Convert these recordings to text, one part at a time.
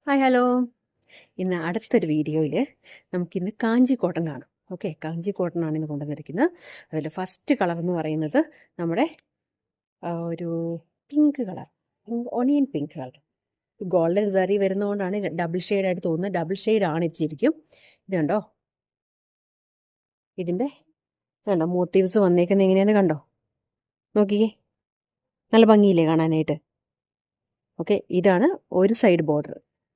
Hi hello. ഇന്ന് അടുത്തൊരു വീഡിയോയിൽ നമുക്കിന്ന് കാഞ്ചി കോട്ടൺ കാണാം. ഓക്കെ, കാഞ്ചി കോട്ടൺ ആണ് ഇന്ന് കൊണ്ടുവന്നിരിക്കുന്നത്. അതിൽ ഫസ്റ്റ് കളർ എന്ന് പറയുന്നത് നമ്മുടെ ഒരു pink colour, onion pink colour. Golden zari വരുന്നതുകൊണ്ടാണ് ഡബിൾ ഷെയ്ഡായിട്ട് തോന്നുന്നത്. ഡബിൾ ഷെയ്ഡാണ് ഇത് ശരിക്കും. ഇത് കണ്ടോ, ഇതിൻ്റെ കണ്ടോ മോട്ടീവ്സ് വന്നേക്കുന്നത് എങ്ങനെയാണെന്ന് കണ്ടോ, നോക്കിക്കേ, നല്ല ഭംഗിയില്ലേ കാണാനായിട്ട്. ഓക്കെ, ഇതാണ് ഒരു സൈഡ് ബോർഡർ.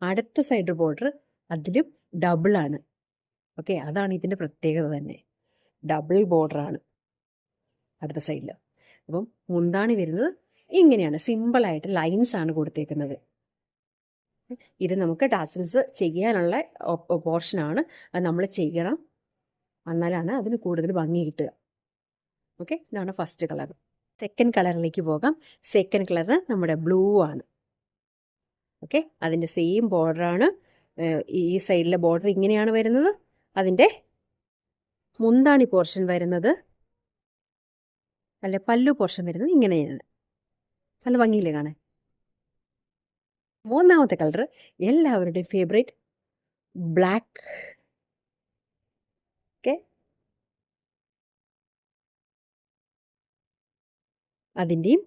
അടുത്ത സൈഡ് ബോർഡർ അതിലും ഡബിളാണ്. ഓക്കെ, അതാണ് ഇതിൻ്റെ പ്രത്യേകത തന്നെ. ഡബിൾ ബോർഡറാണ് അടുത്ത സൈഡിൽ. അപ്പം മുന്താണി വരുന്നത് ഇങ്ങനെയാണ്, സിമ്പിളായിട്ട് ലൈൻസ് ആണ് കൊടുത്തേക്കുന്നത്. ഇത് നമുക്ക് ടാസിൽസ് ചെയ്യാനുള്ള പോർഷനാണ്. അത് നമ്മൾ ചെയ്യണം, എന്നാലാണ് അതിന് കൂടുതൽ ഭംഗി കിട്ടുക. ഓക്കെ, ഇതാണ് ഫസ്റ്റ് കളർ. സെക്കൻഡ് കളറിലേക്ക് പോകാം. സെക്കൻഡ് കളർ നമ്മുടെ ബ്ലൂ ആണ്. ഓക്കെ, അതിൻ്റെ സെയിം ബോർഡറാണ്. ഈ സൈഡിലെ ബോർഡർ ഇങ്ങനെയാണ് വരുന്നത്. അതിൻ്റെ മുന്താണി പോർഷൻ വരുന്നത്, അല്ലെ പല്ലു പോർഷൻ വരുന്നത് ഇങ്ങനെയാണ്. നല്ല ഭംഗിയില്ലേ കാണാൻ. മൂന്നാമത്തെ കളർ എല്ലാവരുടെയും ഫേവറേറ്റ് ബ്ലാക്ക്. ഓക്കെ, അതിൻ്റെയും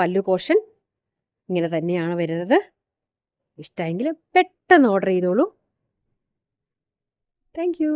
പല്ലു പോർഷൻ ഇങ്ങനെ തന്നെയാണ് വരുന്നത്. ഇഷ്ടമെങ്കിൽ പെട്ടെന്ന് ഓർഡർ ചെയ്തോളൂ. Thank you.